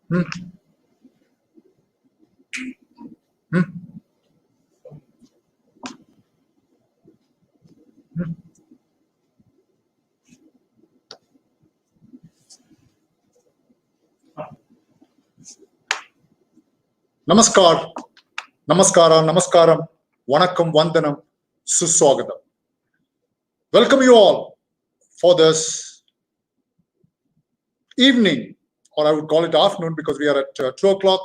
Hmm. Hmm. Hmm. Namaskar, Namaskara, Namaskaram, Vanakkam, Vandanam, Suswagatam. Welcome you all for this evening, or I would call it afternoon because we are at 2 o'clock,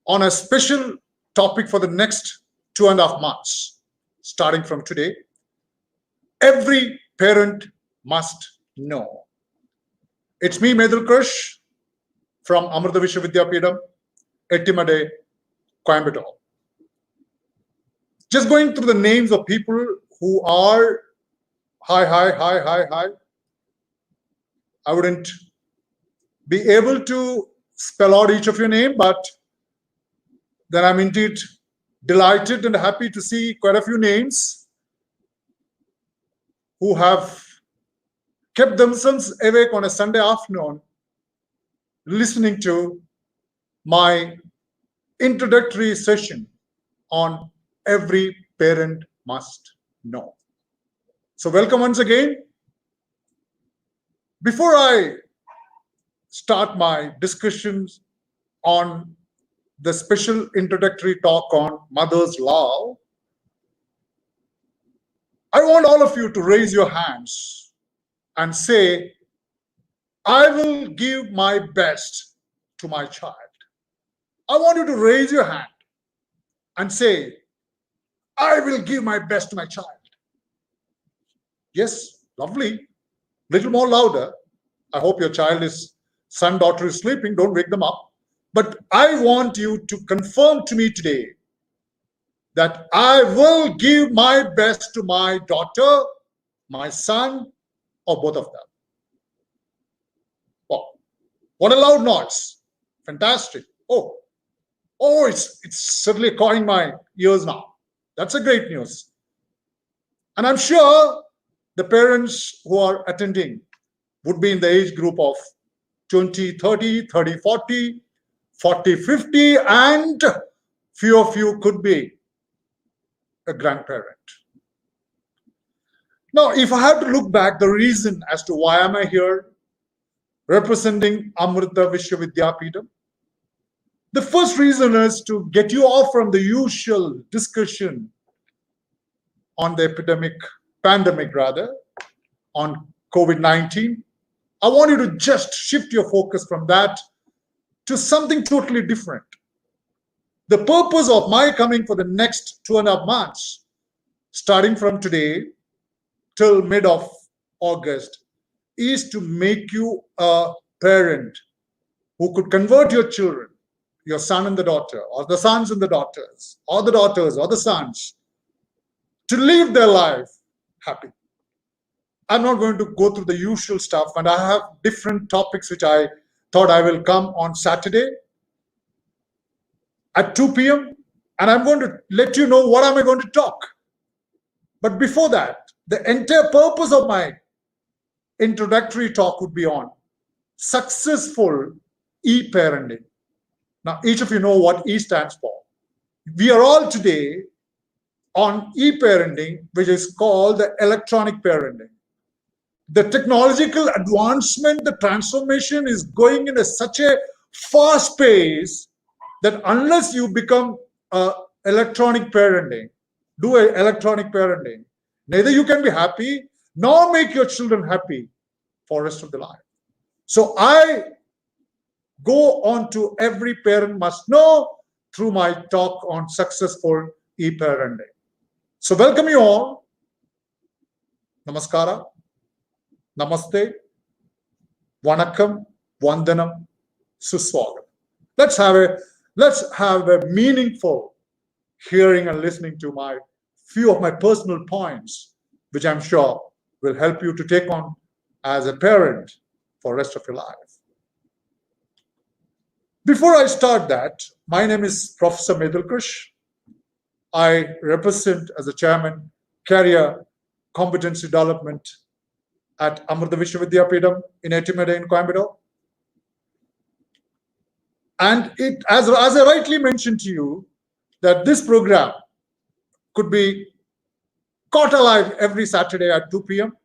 on a special topic for the next 2.5 months, starting from today. Every parent must know. It's me, Methil Krish, from Amrita Vishwavidyapeetham, Ettimade, Coimbatore. Just going through the names of people who are hi. I wouldn't be able to spell out each of your name, but then I'm indeed delighted and happy to see quite a few names who have kept themselves awake on a Sunday afternoon listening to my introductory session on every parent must know. So welcome once again. Before I start my discussions on the special introductory talk on mother's love, I want all of you to raise your hands and say, I will give my best to my child. I want you to raise your hand and say, I will give my best to my child. Yes, lovely. Little more louder. I hope your child is, son, daughter is sleeping. Don't wake them up. But I want you to confirm to me today that I will give my best to my daughter, my son, or both of them. Wow. What a loud noise. Fantastic. Oh, it's certainly calling my ears now. That's a great news. And I'm sure the parents who are attending would be in the age group of 20, 30, 30, 40, 40, 50, and few of you could be a grandparent. Now, if I have to look back, the reason as to why am I here representing Amrita Vishwavidyapeetham, the first reason is to get you off from the usual discussion on the pandemic on COVID-19. I want you to just shift your focus from that to something totally different. The purpose of my coming for the next 2.5 months, starting from today till mid of August, is to make you a parent who could convert your children, your son and the daughter, or the sons and the daughters, or the sons, to live their life happy. I'm not going to go through the usual stuff, and I have different topics which I thought I will come on Saturday at 2 p.m. and I'm going to let you know what am I going to talk. But before that, the entire purpose of my introductory talk would be on successful e-parenting. Now, each of you know what E stands for. We are all today on e-parenting, which is called the electronic parenting. The technological advancement, the transformation is going in such a fast pace that unless you become electronic parenting, neither you can be happy nor make your children happy for the rest of their life. So I go on to every parent must know through my talk on successful e-parenting. So welcome you all. Namaskara, Namaste, Vanakkam, Vandanam, Suswagatam. Let's have a meaningful hearing and listening to my few of my personal points, which I'm sure will help you to take on as a parent for the rest of your life. Before I start that, my name is Prof.Methil Krish. I represent as a chairman career competency development at Amrita Vishwavidyapeetham in Ettimade in Coimbatore. And it, as I rightly mentioned to you, that this program could be caught alive every Saturday at 2 p.m.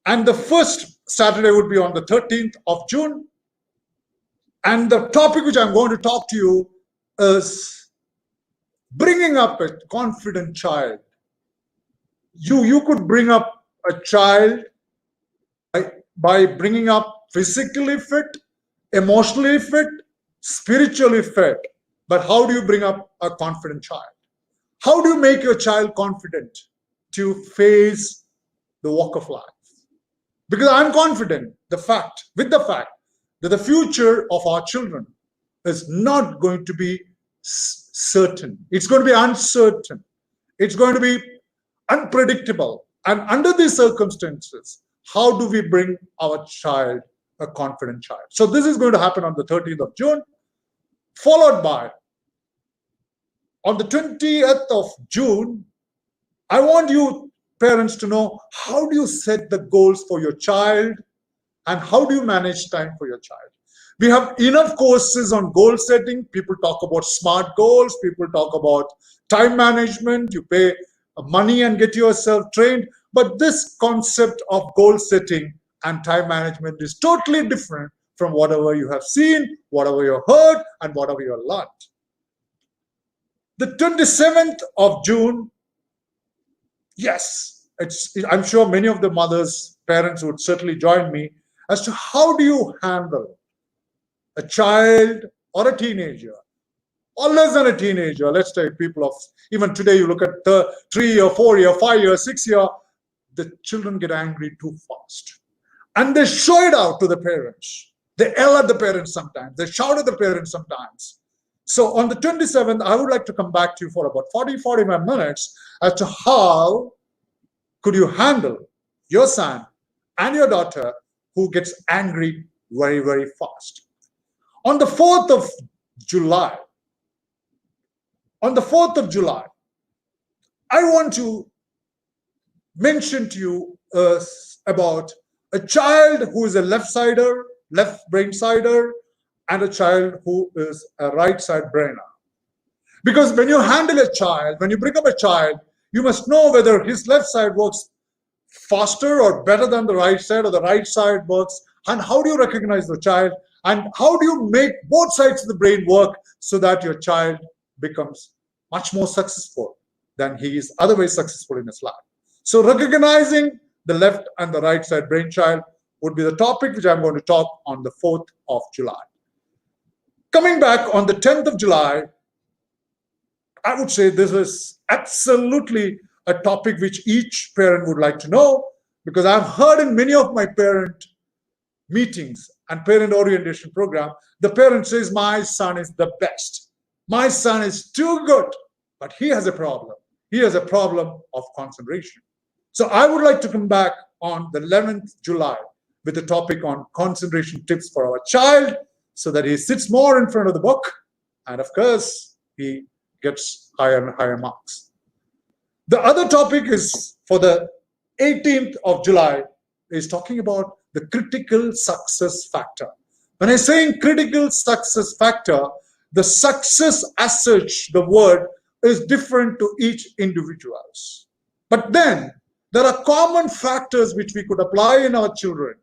And the first Saturday would be on the 13th of June. And the topic which I'm going to talk to you is bringing up a confident child. You could bring up a child by bringing up physically fit, emotionally fit, spiritually fit. But how do you bring up a confident child? How do you make your child confident to face the walk of life? Because I'm confident with the fact that the future of our children is not going to be certain. It's going to be uncertain. It's going to be unpredictable. And under these circumstances, how do we bring our child a confident child? So this is going to happen on the 13th of June, followed by on the 20th of June. I want you parents to know, how do you set the goals for your child and how do you manage time for your child? We have enough courses on goal setting. People talk about SMART goals. People talk about time management. You pay money and get yourself trained. But this concept of goal setting and time management is totally different from whatever you have seen, whatever you heard, and whatever you learned. The 27th of June, yes, I'm sure many of the mothers, parents would certainly join me as to how do you handle a child or a teenager, or less than a teenager. Let's take people of, even today you look at 3 year, 4 year, 5 year, 6 year, the children get angry too fast. And they show it out to the parents. They yell at the parents sometimes. They shout at the parents sometimes. So on the 27th, I would like to come back to you for about 45 minutes as to how could you handle your son and your daughter who gets angry very, very fast. On the 4th of July, I want to mention to you about a child who is a left brain sider, and a child who is a right side brainer. Because when you handle a child, when you bring up a child, you must know whether his left side works faster or better than the right side, or the right side works, and how do you recognize the child, and how do you make both sides of the brain work so that your child becomes much more successful than he is otherwise successful in his life. So recognizing the left and the right side brain child would be the topic which I'm going to talk on the 4th of July. Coming back on the 10th of July, I would say this is absolutely a topic which each parent would like to know, because I've heard in many of my parent meetings and parent orientation program, the parent says, my son is the best. My son is too good, but he has a problem. He has a problem of concentration. So I would like to come back on the 11th July with a topic on concentration tips for our child, so that he sits more in front of the book, and of course, he gets higher and higher marks. The other topic is for the 18th of July is talking about the critical success factor. When I say critical success factor, the success as such, the word is different to each individuals. But then there are common factors which we could apply in our children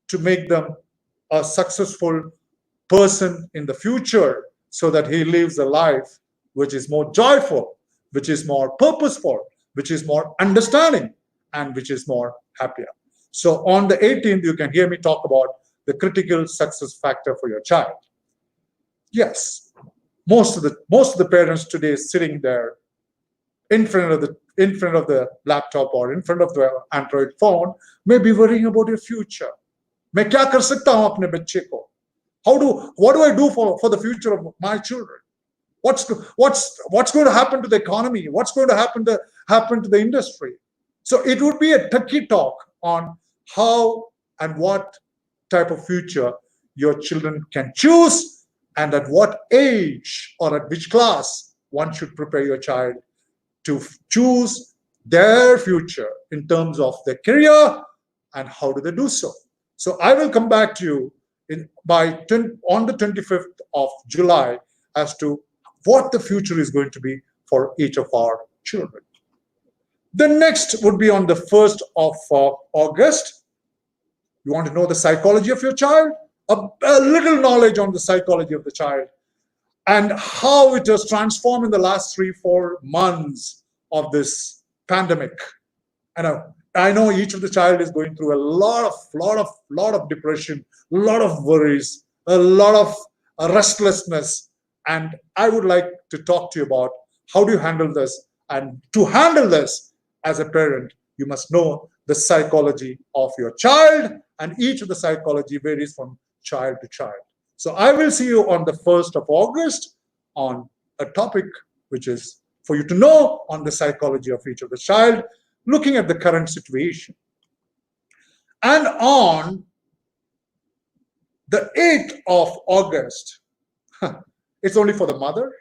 to make them a successful person in the future, so that he lives a life which is more joyful, which is more purposeful, which is more understanding, and which is more happier. So on the 18th, you can hear me talk about the critical success factor for your child. Yes, most of the parents today sitting there in front of the laptop or in front of the Android phone may be worrying about your future. मैं क्या कर सकता हूं अपने बच्चे को? What do I do for the future of my children? What's going to happen to the economy? What's going to happen to the industry? So it would be a techie talk on how and what type of future your children can choose, and at what age or at which class one should prepare your child to choose their future in terms of their career, and how do they do so. So I will come back to you on the 25th of July as to what the future is going to be for each of our children. The next would be on the 1st of August. You want to know the psychology of your child? A little knowledge on the psychology of the child and how it has transformed in the last 3-4 months of this pandemic. And I know each of the child is going through a lot of depression, a lot of worries, a lot of restlessness. And I would like to talk to you about how do you handle this. And to handle this as a parent, you must know the psychology of your child, and each of the psychology varies from child to child. So I will see you on the 1st of August on a topic which is for you to know on the psychology of each of the child, looking at the current situation. And on the 8th of August, it's only for the mother.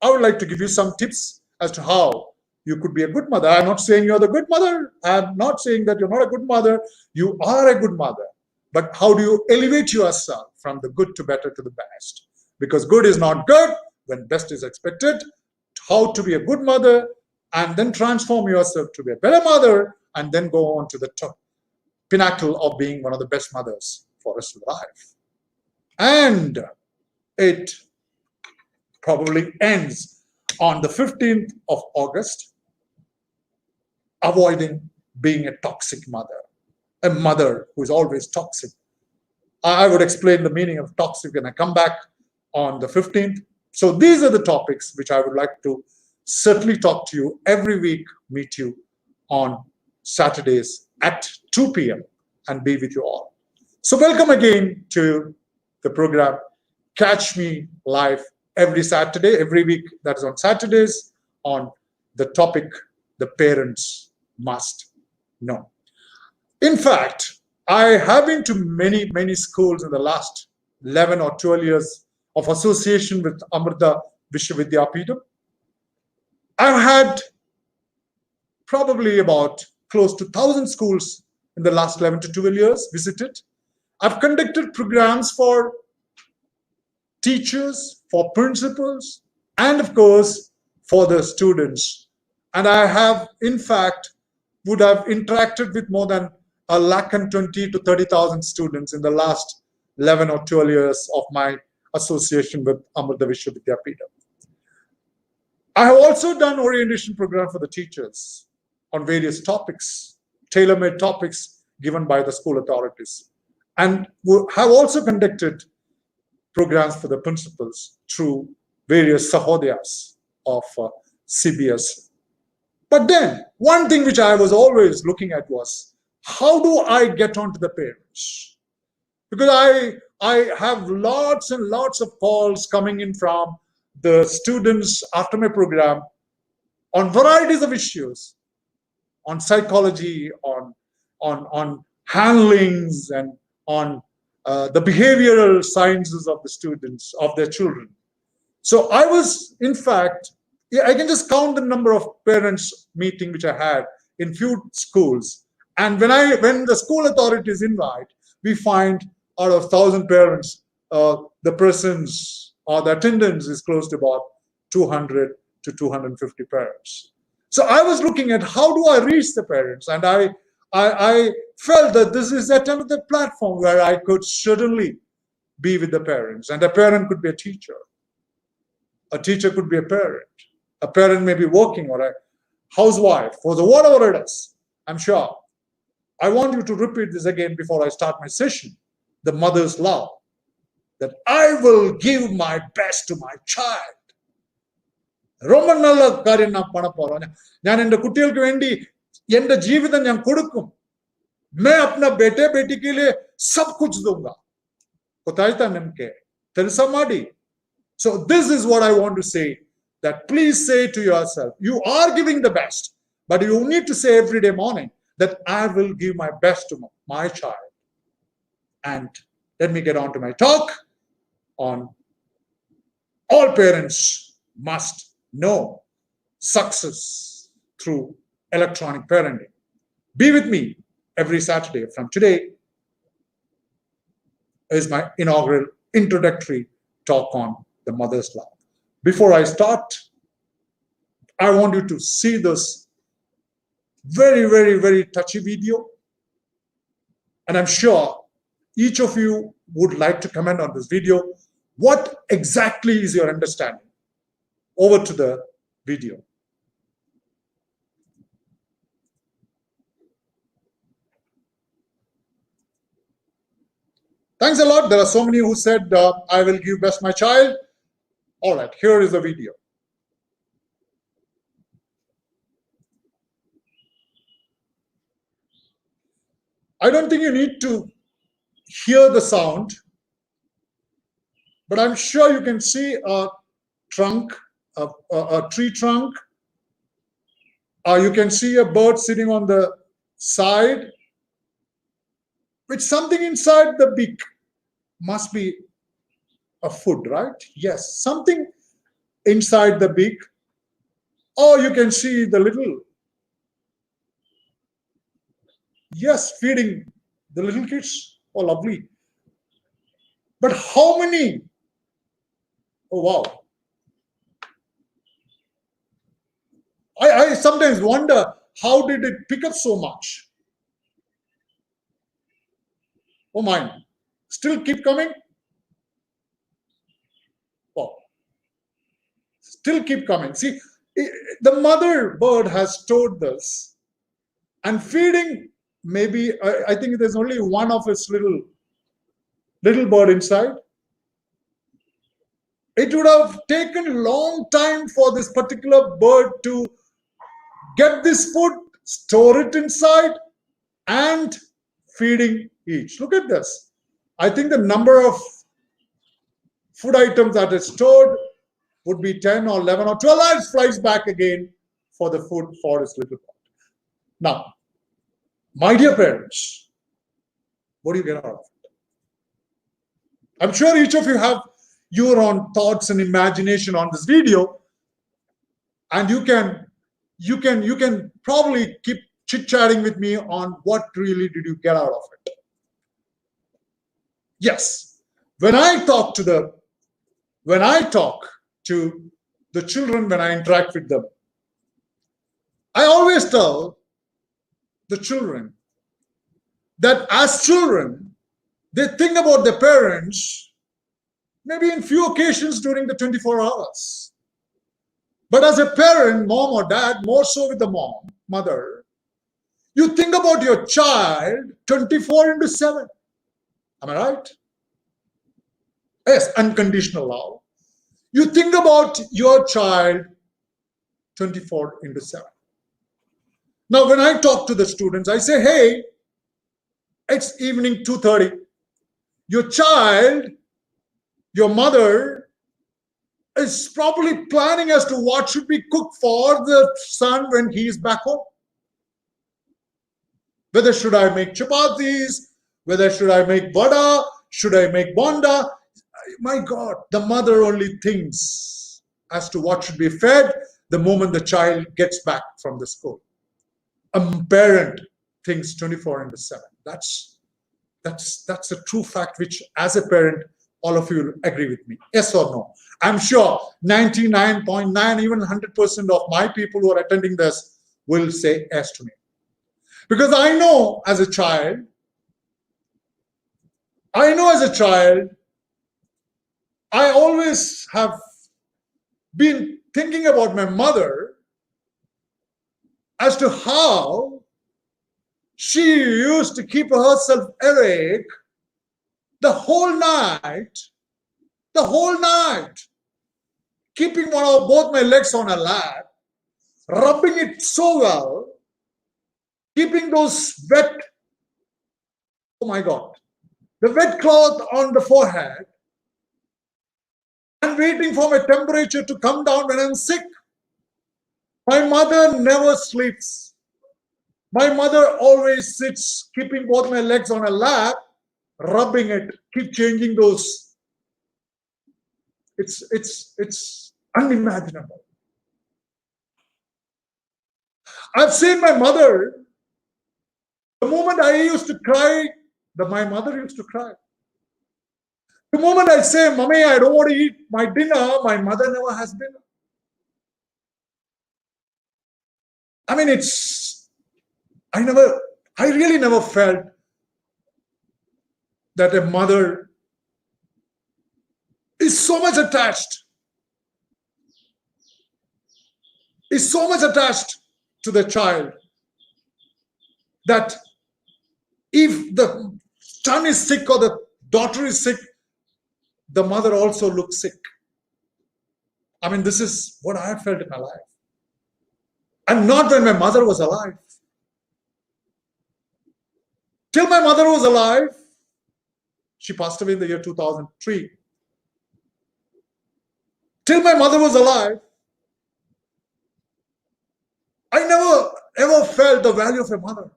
I would like to give you some tips as to how you could be a good mother. I'm not saying you're the good mother. I'm not saying that you're not a good mother. You are a good mother. But how do you elevate yourself from the good to better to the best? Because good is not good when best is expected. How to be a good mother and then transform yourself to be a better mother and then go on to the top pinnacle of being one of the best mothers for the rest of life. And it probably ends on the 15th of August, avoiding being a toxic mother, a mother who is always toxic. I would explain the meaning of toxic when I come back on the 15th. So these are the topics which I would like to certainly talk to you every week, meet you on Saturdays at 2 p.m. and be with you all. So welcome again to the program. Catch me live every Saturday, every week, that is on Saturdays, on the topic the parents must know. In fact, I have been to many schools in the last 11 or 12 years of association with Amrita Vishwavidyapeetham. I've had probably about close to 1,000 schools in the last 11 to 12 years visited. I've conducted programs for teachers, for principals, and of course, for the students. And I have, in fact, would have interacted with more than 120,000 to 30,000 students in the last 11 or 12 years of my association with Amrita Vishwavidyapeetham. I have also done orientation program for the teachers on various topics, tailor-made topics given by the school authorities, and have also conducted programs for the principals through various sahodayas of CBS. But then, one thing which I was always looking at was, how do I get onto the parents? Because I have lots and lots of calls coming in from the students after my program on varieties of issues, on psychology, on handlings, and on the behavioral sciences of the students, of their children. So I was, in fact, I can just count the number of parents meeting which I had in few schools. And when the school authorities invite, we find out of 1,000 parents, the presence or the attendance is close to about 200 to 250 parents. So I was looking at how do I reach the parents, and I felt that this is another platform where I could certainly be with the parents, and a parent could be a teacher could be a parent may be working, or a housewife, or whatever it is. I'm sure. I want you to repeat this again before I start my session. The mother's love, that I will give my best to my child. ரொம்ப நல்ல காரியம் நான் பண்ண போறேன். ഞാൻ എൻ്റെ കുട്ടികൾക്ക് വേണ്ടി എൻ്റെ ജീവിതം ഞാൻ കൊടുക്കും. मैं अपना बेटे बेटी के लिए सब कुछ दूंगा. ಗೊತ್ತಾಯ್ತಾ ನಿಮಗೆ? తెలుసా ಮಾಡಿ? So this is what I want to say, that please say to yourself, you are giving the best, but you need to say every day morning that I will give my best to my child. And let me get on to my talk on all parents must know success through electronic parenting. Be with me every Saturday from today is my inaugural introductory talk on the mother's love. Before I start, I want you to see this very, very, very touchy video. And I'm sure each of you would like to comment on this video. What exactly is your understanding? Over to the video. Thanks a lot. There are so many who said, I will give best my child. All right, here is the video. I don't think you need to hear the sound, but I'm sure you can see a trunk, a tree trunk. You can see a bird sitting on the side with something inside the beak. Must be a food, right? Yes, something inside the beak. Or you can see the little, yes, feeding the little kids. Oh, lovely. But how many? Oh, wow. I sometimes wonder, how did it pick up so much? Oh, my. Still keep coming? Oh, still keep coming. See, the mother bird has stored this and feeding, maybe, I think there's only one of its little bird inside. It would have taken a long time for this particular bird to get this food, store it inside, and feeding each. Look at this. I think the number of food items that is stored would be 10 or 11 or 12 hours, flies back again for the food for its little bird. Now, my dear parents, what do you get out of it? I'm sure each of you have your own thoughts and imagination on this video, and you can probably keep chit-chatting with me on what really did you get out of it. Yes, when I talk to the children, when I interact with them, I always tell the children that as children, they think about their parents maybe in few occasions during the 24 hours. But as a parent, mom or dad, more so with the mother, you think about your child 24/7. Am I right? Yes, unconditional love. You think about your child 24/7. Now, when I talk to the students, I say, hey, it's evening 2:30. Your child, your mother, is probably planning as to what should be cooked for the son when he is back home. Whether should I make chapatis, whether should I make vada, should I make bonda? My God, the mother only thinks as to what should be fed the moment the child gets back from the school. A parent thinks 24/7. That's a true fact which, as a parent, all of you will agree with me. Yes or no? I'm sure 99.9, even 100% of my people who are attending this will say yes to me. Because I know as a child, I always have been thinking about my mother as to how she used to keep herself awake the whole night, keeping both my legs on her lap, rubbing it so well, keeping those wet, oh my God, the wet cloth on the forehead, and waiting for my temperature to come down when I'm sick. My mother never sleeps. My mother always sits, keeping both my legs on her lap, rubbing it, keep changing those. It's unimaginable. I've seen my mother, the moment I used to cry, my mother used to cry. The moment I say, Mommy, I don't want to eat my dinner, my mother never has dinner. I mean, I really never felt that a mother is so much attached, to the child that if the son is sick or the daughter is sick, the mother also looks sick. I mean, this is what I have felt in my life. And not when my mother was alive. Till my mother was alive, she passed away in the year 2003. Till my mother was alive, I never ever felt the value of a mother.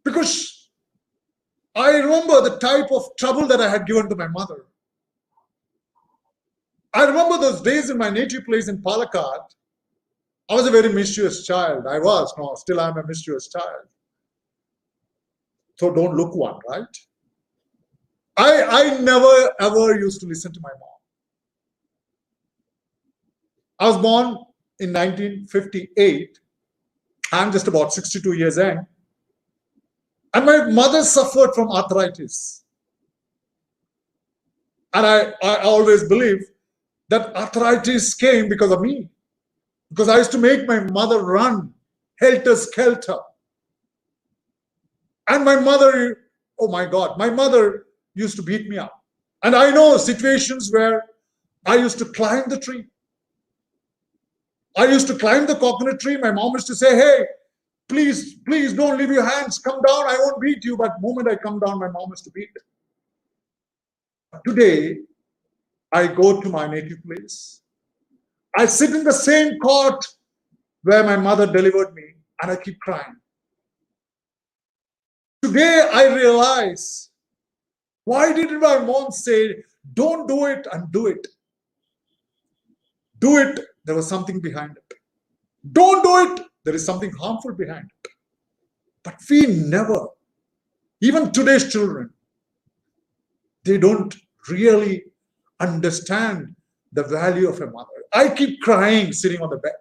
Because I remember the type of trouble that I had given to my mother. I remember those days in my native place in Palakkad. I was a very mischievous child. Still I'm a mischievous child. So don't look one, right? I never ever used to listen to my mom. I was born in 1958. I'm just about 62 years young. And my mother suffered from arthritis. And I always believe that arthritis came because of me. Because I used to make my mother run helter-skelter. And my mother, oh my God, my mother used to beat me up. And I know situations where I used to climb the tree. I used to climb the coconut tree. My mom used to say, hey, please don't leave your hands. Come down. I won't beat you. But the moment I come down, my mom used to beat me. Today, I go to my native place. I sit in the same cot where my mother delivered me, and I keep crying. Today, I realize, why did my mom say, don't do it and do it? Do it, there was something behind it. Don't do it, there is something harmful behind it. But we never, even today's children, they don't really understand the value of a mother. I keep crying sitting on the bed.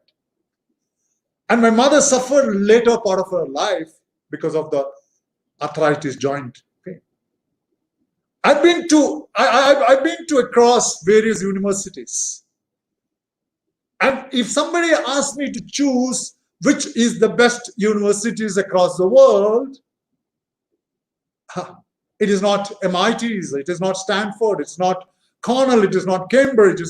And my mother suffered later part of her life because of the arthritis joint pain. I've been to across various universities. And if somebody asks me to choose which is the best universities across the world, it is not MIT's, it is not Stanford, it's not Cornell, it is not Cambridge, it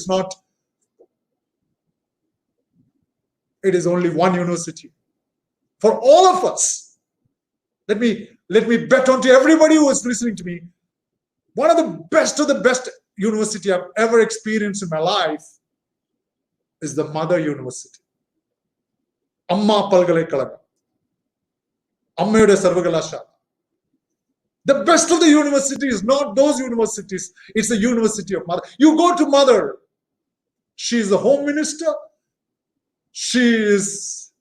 is only one university. For all of us, let me bet onto everybody who is listening to me, one of the best university I've ever experienced in my life is the Mother University. Amma Palgalekalaga. Ammayude Sarvakalashala. The best of the university is not those universities. It's the University of Mother. You go to Mother. She is the Home Minister. She is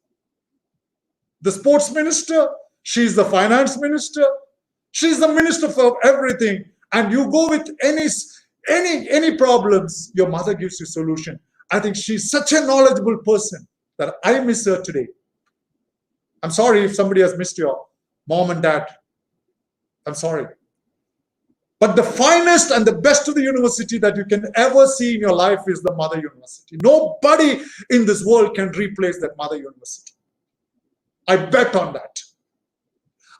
the Sports Minister. She is the Finance Minister. She is the Minister for everything. And you go with any problems, your mother gives you solution. I think she's such a knowledgeable person that I miss her today. I'm sorry if somebody has missed your mom and dad. I'm sorry. But the finest and the best of the university that you can ever see in your life is the Mother University. Nobody in this world can replace that Mother University. I bet on that.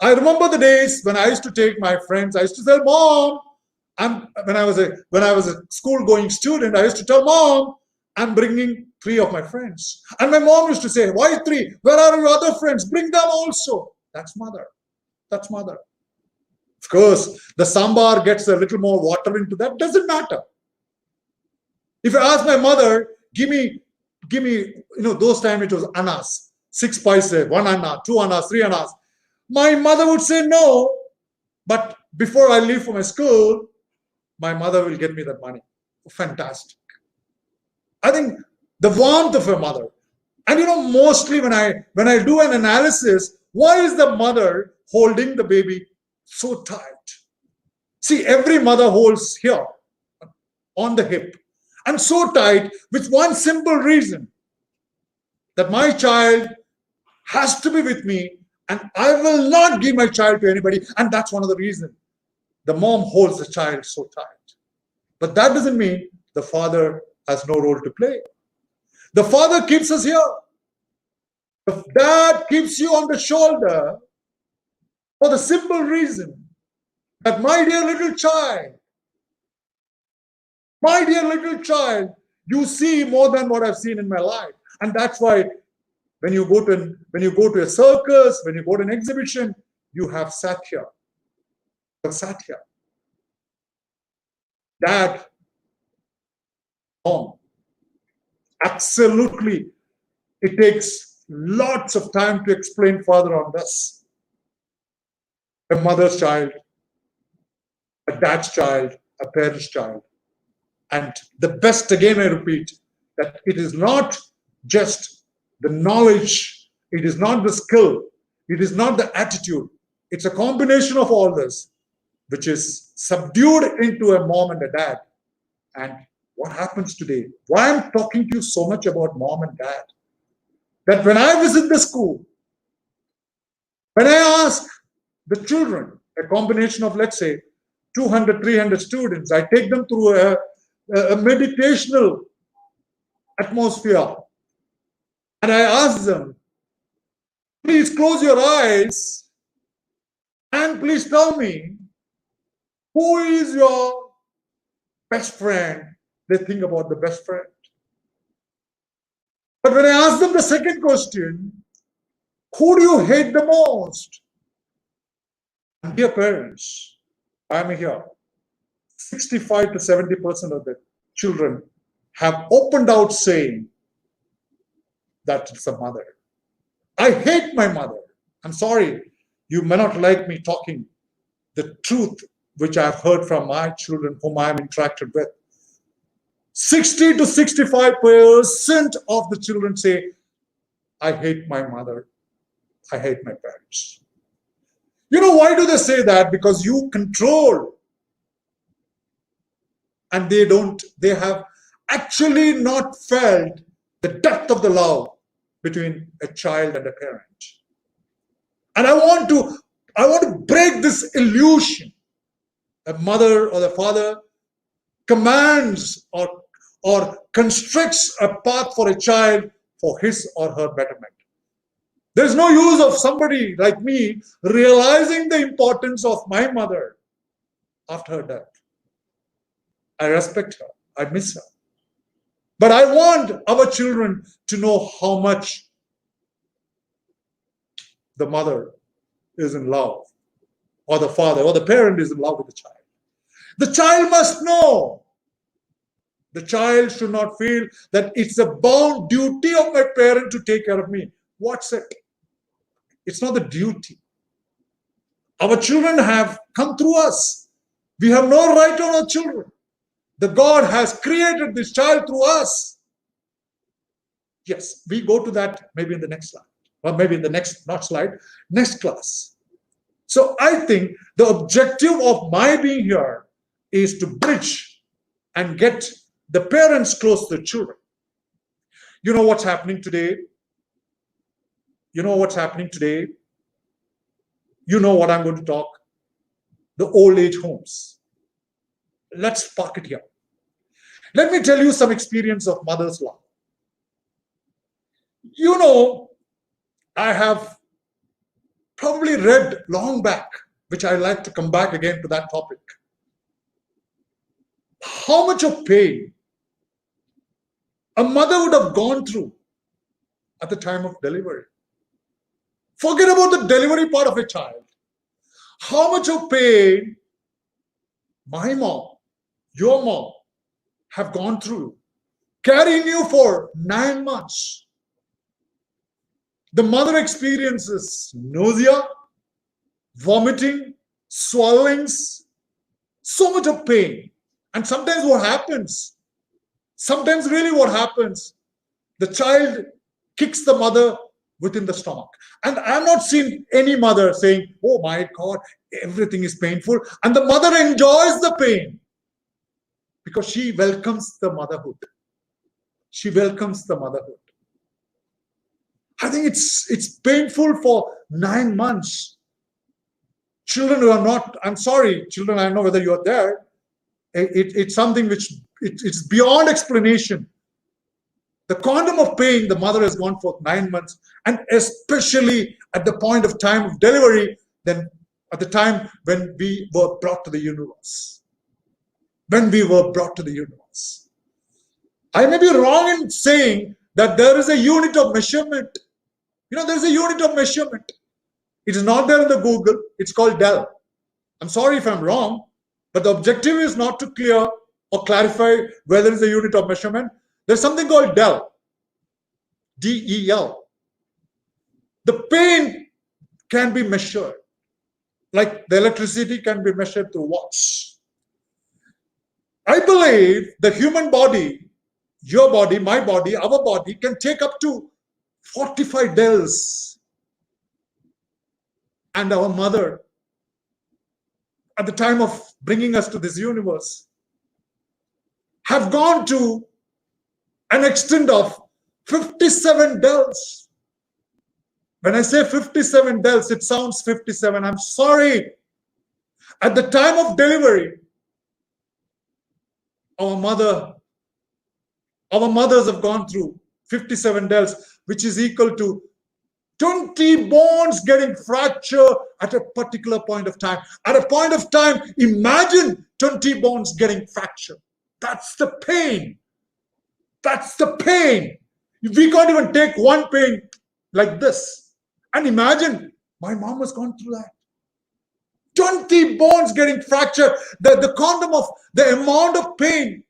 I remember the days when I used to take my friends, I used to tell Mom, when I was a school-going student, I used to tell Mom, I'm bringing 3 of my friends. And my mom used to say, why 3? Where are your other friends? Bring them also. That's Mother. That's Mother. Of course, the sambar gets a little more water into that. Doesn't matter. If I ask my mother, give me, those times it was annas, 6 paise, 1 anna, 2 annas, 3 annas. My mother would say no, but before I leave for my school, my mother will get me that money. Fantastic. I think the warmth of a mother. And mostly when I do an analysis, why is the mother holding the baby so tight? See, every mother holds here on the hip and so tight with one simple reason, that my child has to be with me and I will not give my child to anybody. And that's one of the reasons the mom holds the child so tight. But that doesn't mean the father has no role to play. The father keeps us here. The dad keeps you on the shoulder for the simple reason that my dear little child, you see more than what I've seen in my life. And that's why when you go to a circus, when you go to an exhibition, you have sat here. You have sat here. Dad, mom, absolutely. It takes lots of time to explain further on this. A mother's child, a dad's child, a parent's child. And the best, again, I repeat, that it is not just the knowledge, it is not the skill, it is not the attitude. It's a combination of all this, which is subdued into a mom and a dad. And what happens today? Why I'm talking to you so much about mom and dad? That when I visit the school, when I ask the children, a combination of, let's say, 200, 300 students, I take them through a meditational atmosphere. And I ask them, please close your eyes and please tell me, who is your best friend? They think about the best friend. But when I ask them the second question, who do you hate the most? And dear parents, I'm here. 65 to 70% of the children have opened out saying that it's a mother. I hate my mother. I'm sorry, you may not like me talking the truth which I've heard from my children whom I have interacted with. 60 to 65% of the children say, I hate my mother. I hate my parents. You know, why do they say that? Because you control. And they have actually not felt the depth of the love between a child and a parent. And I want to break this illusion. A mother or the father commands or constructs a path for a child for his or her betterment. There's no use of somebody like me realizing the importance of my mother after her death. I respect her. I miss her. But I want our children to know how much the mother is in love, or the father, or the parent is in love with the child. The child must know. The child should not feel that it's a bound duty of my parent to take care of me. What's it? It's not the duty. Our children have come through us. We have no right on our children. The God has created this child through us. Yes, we go to that maybe in the next slide, or maybe in the next, not slide, next class. So I think the objective of my being here is to bridge and get the parents close to the children. You know what's happening today? You know what's happening today? You know what I'm going to talk? The old age homes. Let's park it here. Let me tell you some experience of mother's love. You know, I have probably read long back, which I like to come back again to that topic. How much of pain a mother would have gone through at the time of delivery. Forget about the delivery part of a child. How much of pain my mom, your mom, have gone through, carrying you for 9 months. The mother experiences nausea, vomiting, swellings, so much of pain. And sometimes what happens, the child kicks the mother within the stomach. And I've not seen any mother saying, oh my God, everything is painful. And the mother enjoys the pain because she welcomes the motherhood. She welcomes the motherhood. I think it's painful for 9 months. Children who are not, I'm sorry, children, I don't know whether you are there. It's something which it's beyond explanation. The quantum of pain the mother has gone for 9 months, and especially at the point of time of delivery, then at the time when we were brought to the universe. When we were brought to the universe. I may be wrong in saying that there is a unit of measurement. There's a unit of measurement. It is not there in the Google. It's called Dell. I'm sorry if I'm wrong, but the objective is not to clear or clarify whether there is a unit of measurement. There's something called Dell. D-E-L. The pain can be measured. Like the electricity can be measured through watts. I believe the human body, your body, my body, our body can take up to 45 dells. And our mother, at the time of bringing us to this universe, have gone to an extent of 57 dells. When I say 57 dells, it sounds 57. I'm sorry. At the time of delivery, our mothers have gone through 57 dells, which is equal to 20 bones getting fractured at a particular point of time. At a point of time, imagine 20 bones getting fractured. That's the pain. That's the pain. We can't even take one pain like this. And imagine, my mom has gone through that. 20 bones getting fractured. The quantum of the amount of pain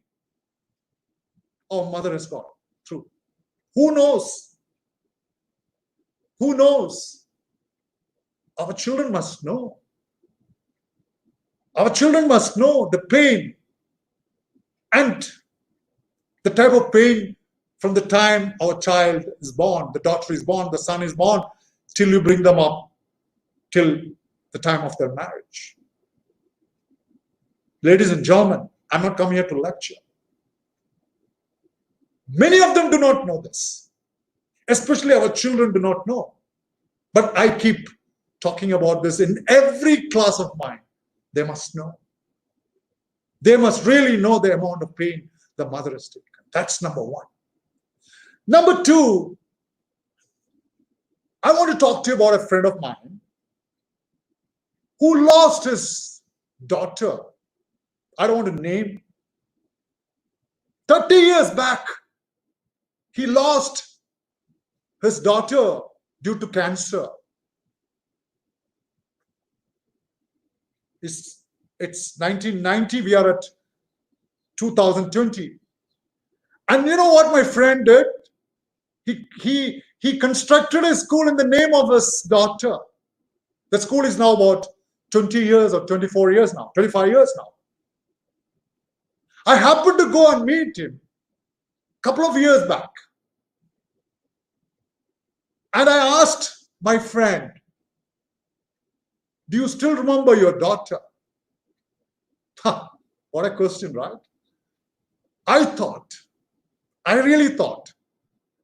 our mother has gone through. Who knows? Who knows? Our children must know. Our children must know the pain and the type of pain from the time our child is born, the daughter is born, the son is born, till you bring them up, till the time of their marriage. Ladies and gentlemen, I'm not coming here to lecture. Many of them do not know this. Especially our children do not know. But I keep talking about this in every class of mine. They must know. They must really know the amount of pain the mother has taken. That's number one. Number two, I want to talk to you about a friend of mine who lost his daughter. I don't want to name. 30 years back, he lost his daughter due to cancer. It's 1990, we are at 2020. And you know what my friend did? He constructed a school in the name of his daughter. The school is now about 20 years or 24 years now, 25 years now. I happened to go and meet him a couple of years back. And I asked my friend, do you still remember your daughter? What a question, right? I really thought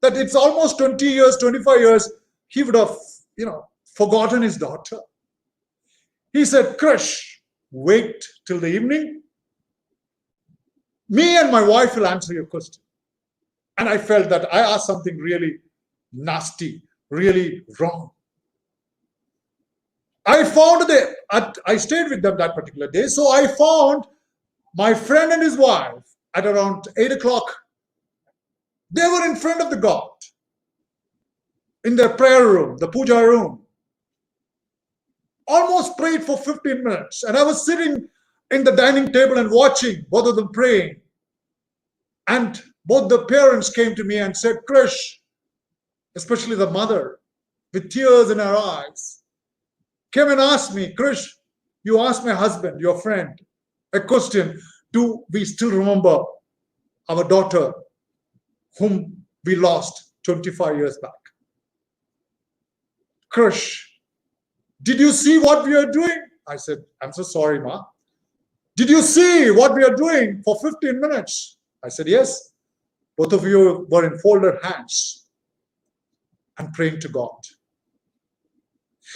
that it's almost 20 years, 25 years, he would have, forgotten his daughter. He said, Krish, wait till the evening. Me and my wife will answer your question. And I felt that I asked something really nasty, really wrong. I stayed with them that particular day. So I found my friend and his wife at around 8 o'clock. They were in front of the God in their prayer room, the puja room. Almost prayed for 15 minutes. And I was sitting in the dining table and watching both of them praying. And both the parents came to me and said, Krish, especially the mother, with tears in her eyes, came and asked me, Krish, you asked my husband, your friend, a question, do we still remember our daughter whom we lost 25 years back? Krish, did you see what we are doing? I said, I'm so sorry, Ma. Did you see what we are doing for 15 minutes? I said, yes. Both of you were in folded hands and praying to God.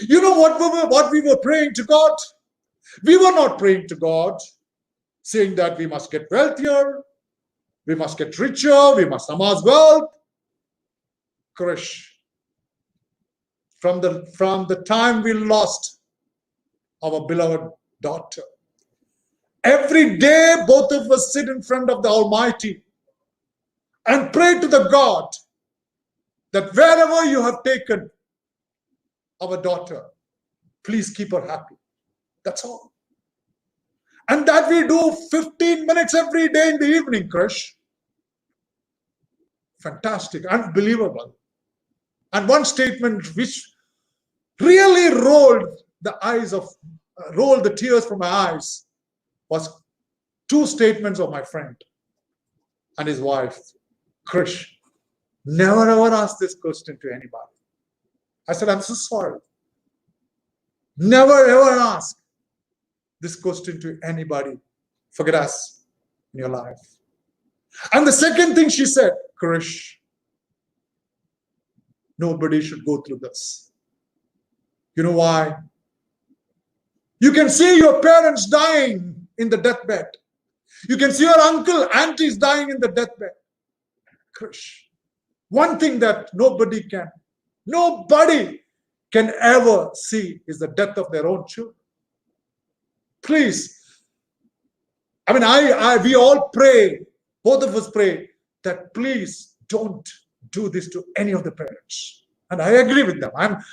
You know what we were praying to God? We were not praying to God saying that we must get wealthier, we must get richer, we must amass wealth. Krish, from the time we lost our beloved daughter, every day both of us sit in front of the Almighty and pray to the God that wherever you have taken our daughter, please keep her happy. That's all. And that we do 15 minutes every day in the evening, Krish. Fantastic, unbelievable. And one statement which really rolled the tears from my eyes was two statements of my friend and his wife. Krish, never ever ask this question to anybody. I said, I'm so sorry. Never ever ask this question to anybody. Forget us in your life. And the second thing she said, Krish, nobody should go through this. You know why? You can see your parents dying in the deathbed. You can see your uncle, aunties dying in the deathbed. Krish, one thing that nobody can ever see is the death of their own children. Please, I mean, we all pray, both of us pray that please don't do this to any of the parents. And I agree with them. I'm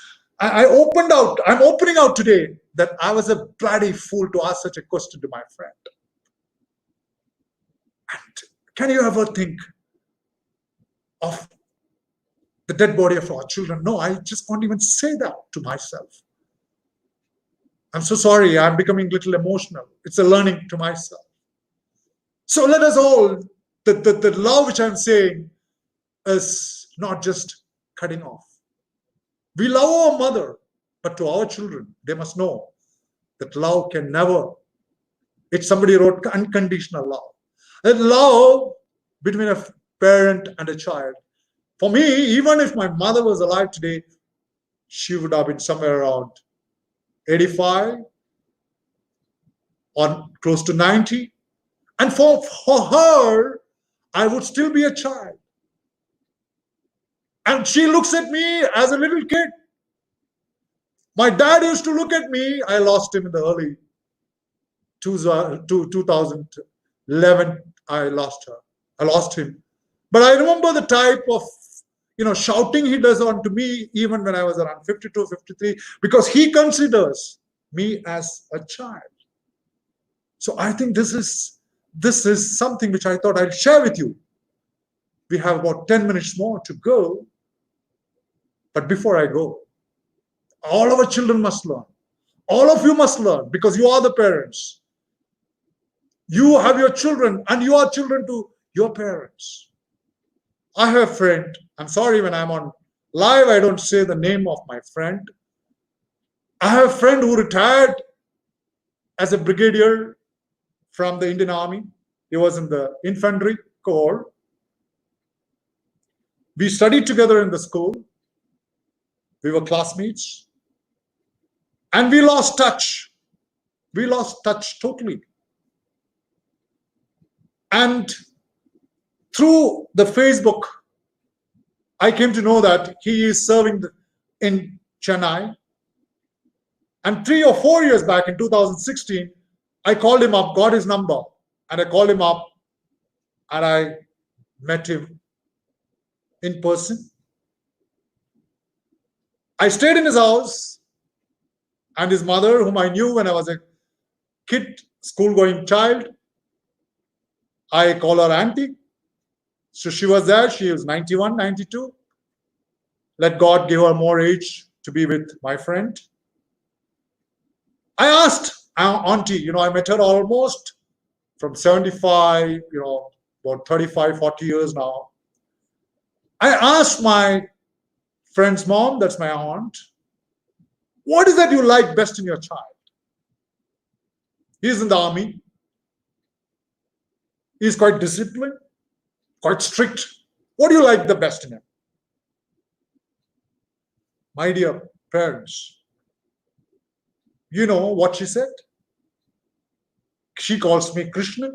opening out today that I was a bloody fool to ask such a question to my friend. And can you ever think of the dead body of our children? No, I just can't even say that to myself. I'm so sorry, I'm becoming a little emotional. It's a learning to myself. So let us all, the love which I'm saying is not just cutting off. We love our mother, but to our children, they must know that love can never, somebody wrote unconditional love. That love between a parent and a child. For me, even if my mother was alive today, she would have been somewhere around 85 or close to 90. And for her, I would still be a child. And she looks at me as a little kid. My dad used to look at me. I lost him in the early 2011. I lost him. But I remember the type of shouting he does on to me even when I was around 52, 53, because he considers me as a child. So I think this is something which I thought I'd share with you. We have about 10 minutes more to go. But before I go, all our children must learn. All of you must learn, because you are the parents. You have your children and you are children to your parents. I have a friend. I'm sorry, when I'm on live, I don't say the name of my friend. I have a friend who retired as a brigadier from the Indian Army. He was in the infantry corps. We studied together in the school. We were classmates. And we lost touch. We lost touch totally. And through the Facebook, I came to know that he is serving in Chennai. And 3 or 4 years back in 2016, I called him up, got his number, and I called him up and I met him in person. I stayed in his house, and his mother, whom I knew when I was a kid, school-going child, I call her auntie. So she was there. She was 91, 92. Let God give her more age to be with my friend. I asked auntie, I met her almost from 75, about 35, 40 years now. I asked my friend's mom, that's my aunt, What is that you like best in your child? He's in the army. He's quite disciplined, quite strict. What do you like the best in him? My dear parents, you know what she said? She calls me Krishnan.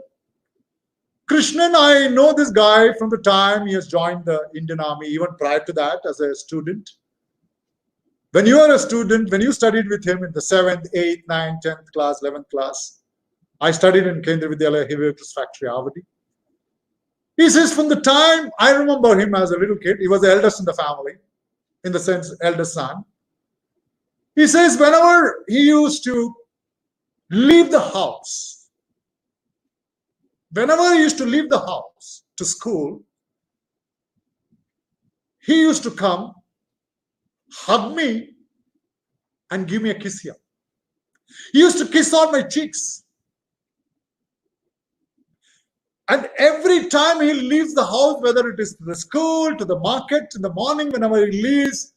Krishnan, I know this guy from the time he has joined the Indian Army, even prior to that as a student. When you are a student, when you studied with him in the 7th, 8th, 9th, 10th class, 11th class, I studied in Kendra Vidyalaya Heavy Vehicles Factory, Avadi. He says from the time I remember him as a little kid, he was the eldest in the family, in the sense, eldest son. He says whenever he used to leave the house, whenever he used to leave the house to school, he used to come, hug me, and give me a kiss here. He used to kiss on my cheeks. And every time he leaves the house, whether it is to the school, to the market, in the morning, whenever he leaves,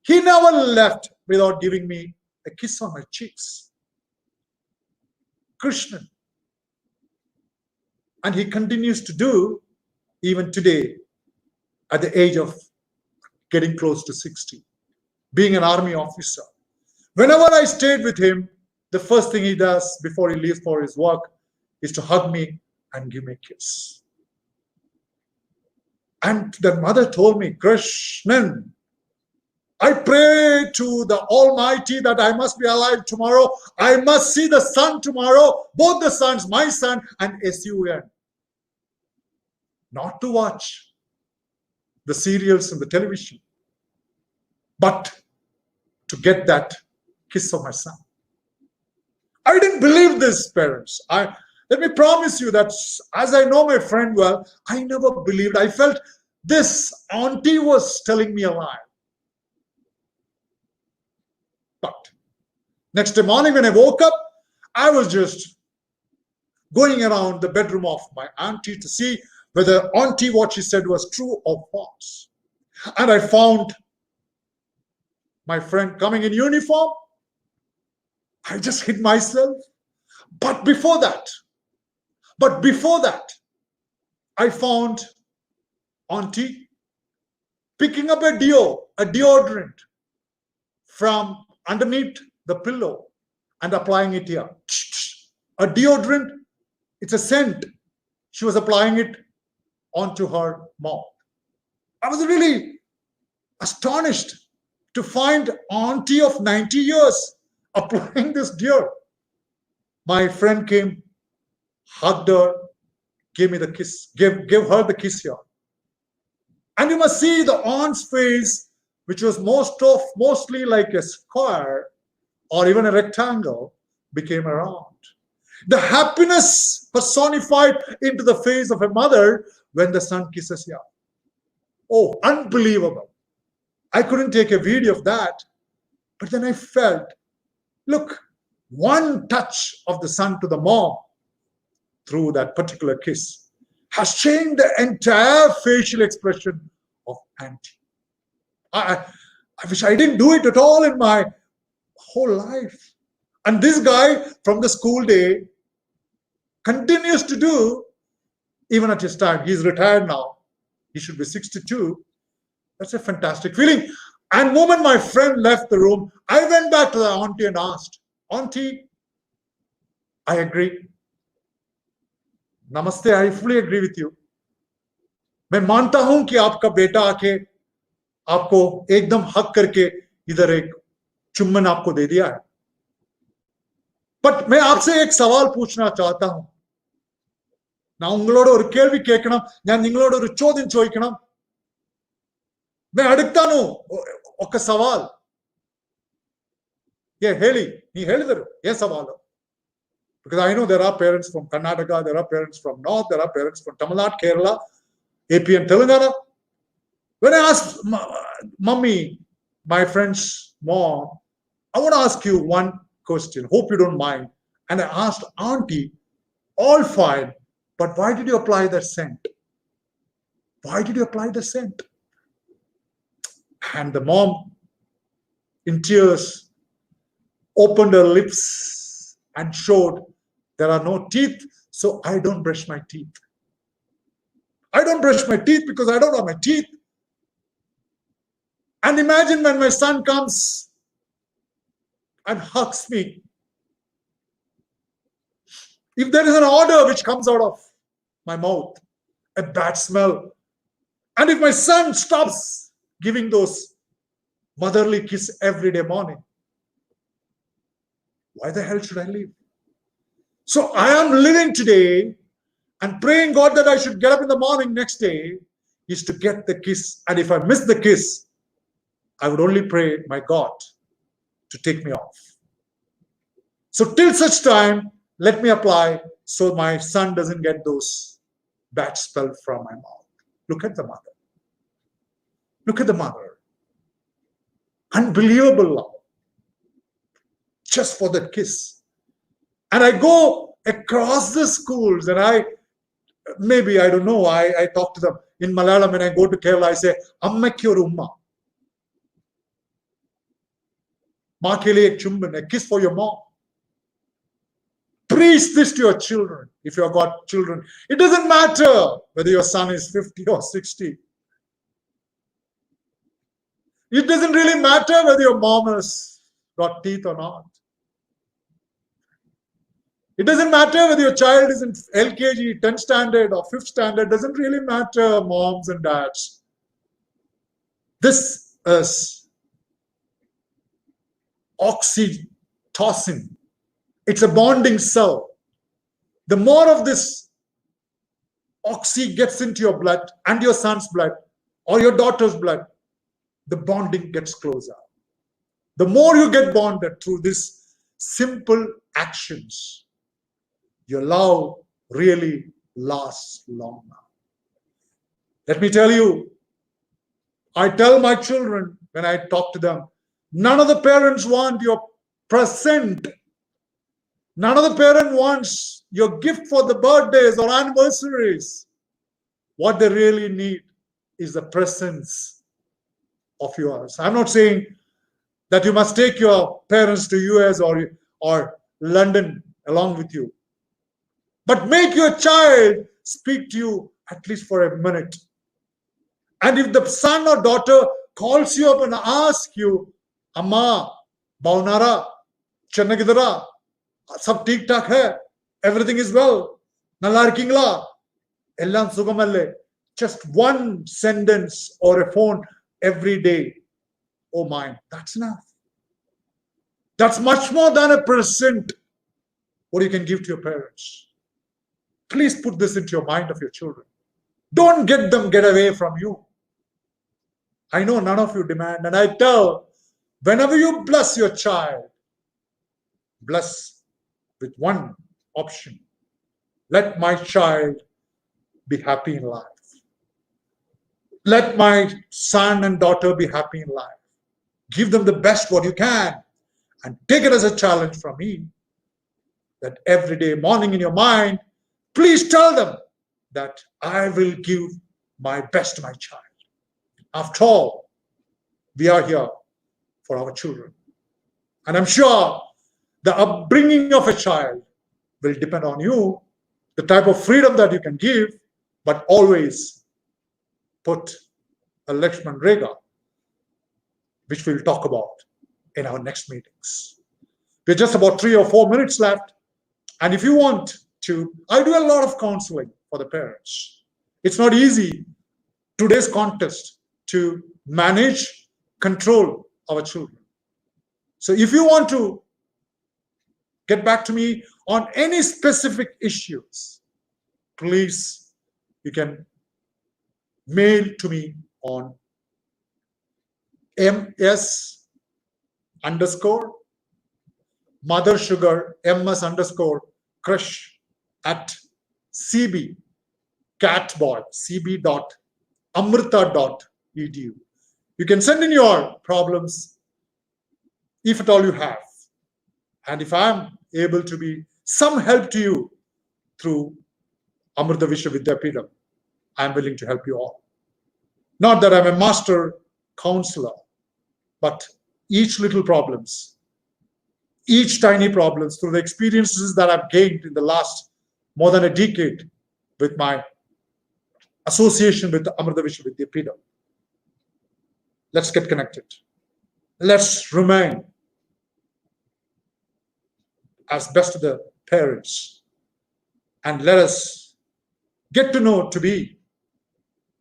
he never left without giving me a kiss on my cheeks. Krishnan. And he continues to do even today at the age of getting close to 60, being an army officer. Whenever I stayed with him, the first thing he does before he leaves for his work is to hug me and give me a kiss. And the mother told me, Krishnan, I pray to the Almighty that I must be alive tomorrow. I must see the sun tomorrow, both the sons, my son and SUN. Not to watch the serials and the television, but to get that kiss of my son. I didn't believe this, parents. Let me promise you that as I know my friend well, I never believed. I felt this auntie was telling me a lie. But next morning when I woke up, I was just going around the bedroom of my auntie to see whether auntie what she said was true or false. And I found my friend coming in uniform. I just hid myself. But before that, I found auntie picking up a deodorant from underneath the pillow and applying it here. A deodorant, it's a scent. She was applying it onto her mouth. I was really astonished to find auntie of 90 years applying this deodorant. My friend came, hugged her, gave me the kiss, gave her the kiss here. And you must see the aunt's face, which was mostly like a square or even a rectangle, became a round. The happiness personified into the face of a mother when the son kisses her. Oh, unbelievable. I couldn't take a video of that, but then I felt, look, one touch of the son to the mom through that particular kiss has changed the entire facial expression of auntie. I wish I didn't do it at all in my whole life. And this guy from the school day continues to do even at his time. He's retired now. He should be 62. That's a fantastic feeling. And the moment my friend left the room, I went back to the auntie and asked, Auntie, I agree. Namaste, I fully agree with you. मैं मानता हूं कि आपका बेटा आके आपको एकदम हक करके इधर एक चुम्बन आपको दे दिया है. But मैं आपसे एक सवाल पूछना चाहता हूं. நான் உங்களோட ஒரு கேள்வி கேட்கணும். நான் നിങ്ങളോട് ഒരു ചോദ്യം ചോദിക്കണം. मैं అడుగుతాను ఒక సవాల్. ये ಹೇಳಿ, ನೀ ಹೇಳಿದರು ఏ సవాలు? Because I know there are parents from Karnataka, there are parents from North, there are parents from Tamil Nadu, Kerala, AP and Telangana. When I asked Mummy, my friend's mom, I want to ask you one question, hope you don't mind. And I asked Auntie, all fine, but why did you apply that scent? Why did you apply the scent? And the mom, in tears, opened her lips and showed there are no teeth, so I don't brush my teeth. I don't brush my teeth because I don't have my teeth. And imagine when my son comes and hugs me. If there is an odor which comes out of my mouth, a bad smell, and if my son stops giving those motherly kiss every day morning, why the hell should I live? So I am living today and praying God that I should get up in the morning next day is to get the kiss. And if I miss the kiss, I would only pray my God to take me off. So till such time, let me apply so my son doesn't get those bad spell from my mouth. Look at the mother. Look at the mother. Unbelievable love. Just for that kiss. And I go across the schools and I don't know, I talk to them. In Malayalam, when I go to Kerala, I say, Ammakku oru umma. Ma ke liye ek chumban, a kiss for your mom. Preach this to your children. If you have got children, it doesn't matter whether your son is 50 or 60. It doesn't really matter whether your mom has got teeth or not. It doesn't matter whether your child is in LKG, 10th standard or 5th standard. It doesn't really matter, moms and dads. This is oxytocin. It's a bonding cell. The more of this oxy gets into your blood and your son's blood or your daughter's blood, the bonding gets closer. The more you get bonded through these simple actions, your love really lasts long now. Let me tell you, I tell my children when I talk to them, none of the parents want your present. None of the parent wants your gift for the birthdays or anniversaries. What they really need is the presence of yours. I'm not saying that you must take your parents to US or London along with you. But make your child speak to you at least for a minute. And if the son or daughter calls you up and asks you, Amma, Baunara, Chennagidara, sab theek tak hai, everything is well, nalla irkingla, ellam sugamalle, just one sentence or a phone every day. Oh mine, that's enough. That's much more than a present what you can give to your parents. Please put this into your mind of your children. Don't get them get away from you. I know none of you demand, and I tell, whenever you bless your child, bless with one option. Let my child be happy in life. Let my son and daughter be happy in life. Give them the best what you can and take it as a challenge from me that every day morning in your mind, please tell them that I will give my best to my child. After all, we are here for our children. And I'm sure the upbringing of a child will depend on you, the type of freedom that you can give, but always put a Lakshman Rega, which we'll talk about in our next meetings. We're just about 3 or 4 minutes left. And if you want to, I do a lot of counseling for the parents. It's not easy, today's contest, to manage, control our children. So if you want to get back to me on any specific issues, please, you can mail to me on ms_mother sugar ms_krish at cb.amrita.edu. You can send in your problems if at all you have. And if I'm able to be some help to you through Amrita Vishwa Vidyapeetham, I'm willing to help you all. Not that I'm a master counselor, but each little problems, each tiny problems through the experiences that I've gained in the last more than a decade with my association with the Amrita Vishwavidyapeetham. Let's get connected. Let's remain as best of the parents, and let us get to know to be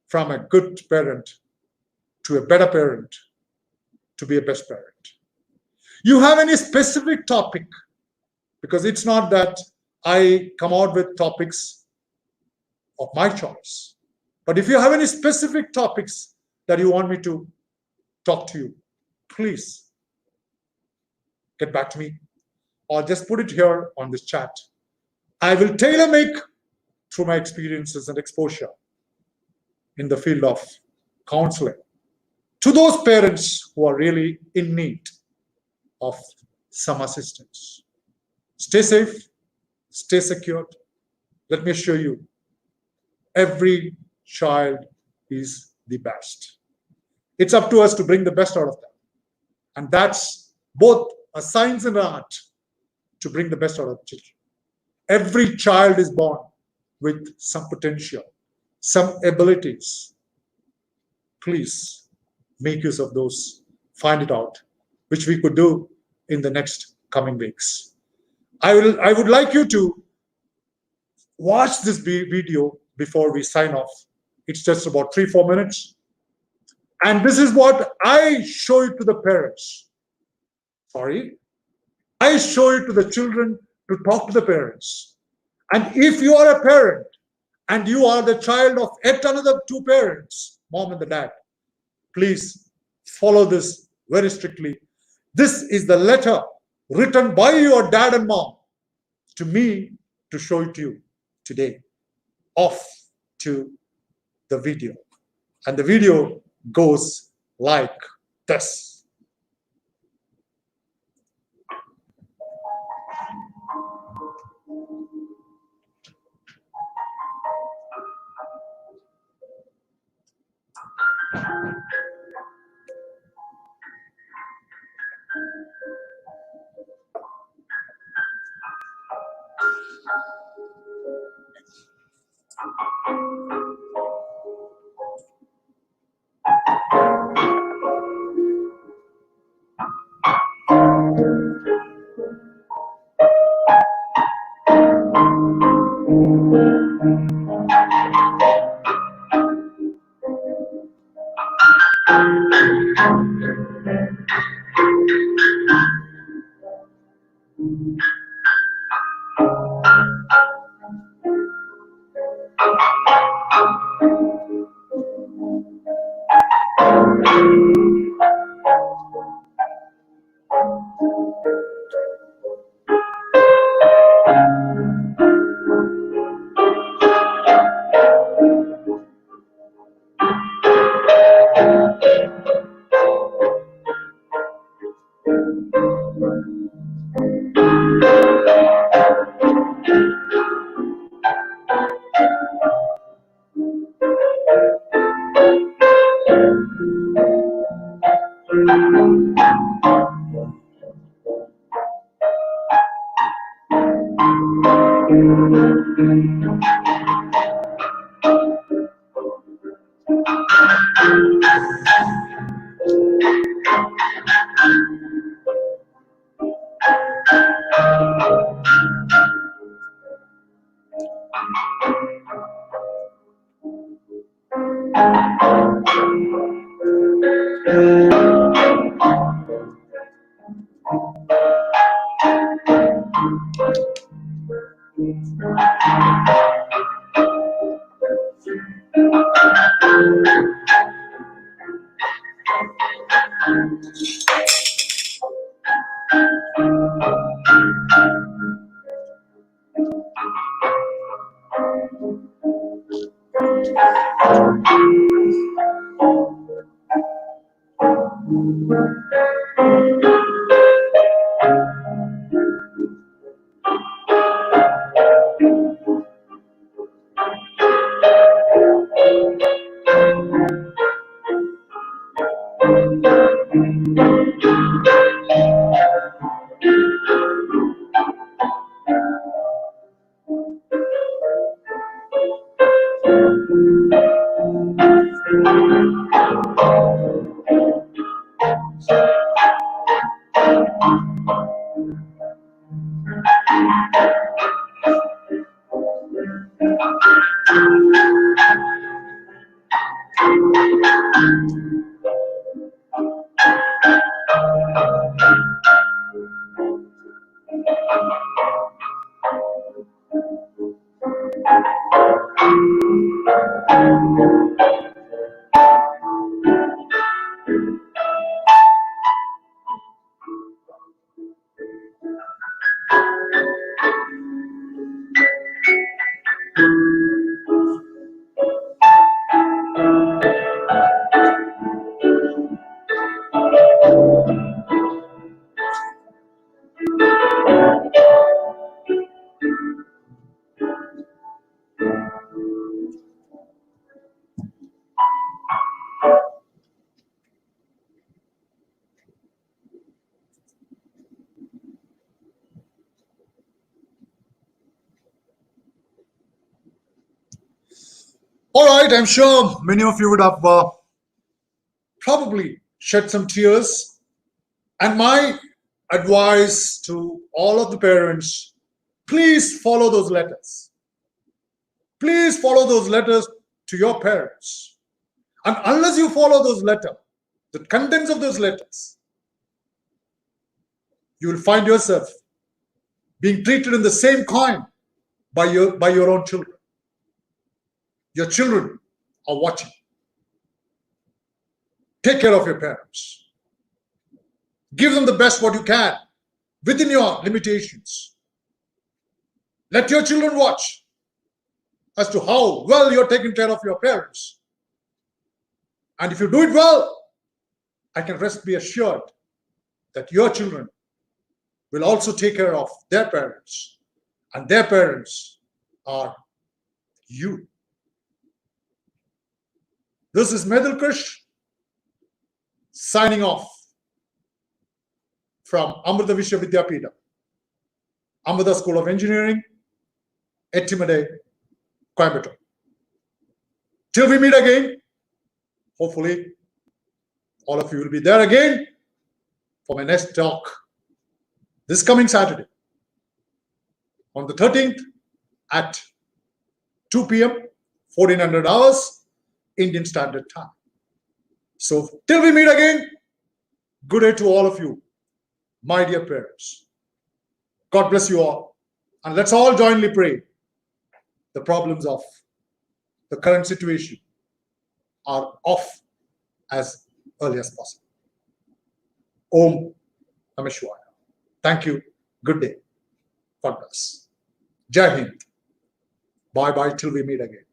from a good parent to a better parent to be a best parent. You have any specific topic? Because it's not that I come out with topics of my choice. But if you have any specific topics that you want me to talk to you, please get back to me or just put it here on this chat. I will tailor make through my experiences and exposure in the field of counseling to those parents who are really in need of some assistance. Stay safe, stay secure. Let me assure you, every child is the best. It's up to us to bring the best out of them. And that's both a science and an art to bring the best out of children. Every child is born with some potential, some abilities. Please make use of those, find it out, which we could do in the next coming weeks. I would like you to watch this video before we sign off. It's just about 3-4 minutes. And this is what I show it to the parents. I show it to the children to talk to the parents. And if you are a parent and you are the child of yet another 2 parents, mom and the dad, please follow this very strictly. This is the letter written by your dad and mom to me to show it to you today. Off to the video. And the video goes like this. All right, I'm sure many of you would have probably shed some tears. And my advice to all of the parents, please follow those letters. Please follow those letters to your parents. And unless you follow those letters, the contents of those letters, you will find yourself being treated in the same kind by your own children. Your children are watching. Take care of your parents. Give them the best what you can within your limitations. Let your children watch as to how well you're taking care of your parents. And if you do it well, I can be assured that your children will also take care of their parents. And their parents are you. This is Methil Krish signing off from Amrita Vishwa Vidyapeetham, Amrita School of Engineering, Ettimade, Coimbatore. Till we meet again, hopefully all of you will be there again for my next talk this coming Saturday on the 13th at 2 p.m., 1400 hours, Indian Standard Time. So till we meet again, good day to all of you, my dear parents. God bless you all. And let's all jointly pray the problems of the current situation are off as early as possible. Om Namah Shivaya. Thank you. Good day. God bless. Jai Hind. Bye-bye till we meet again.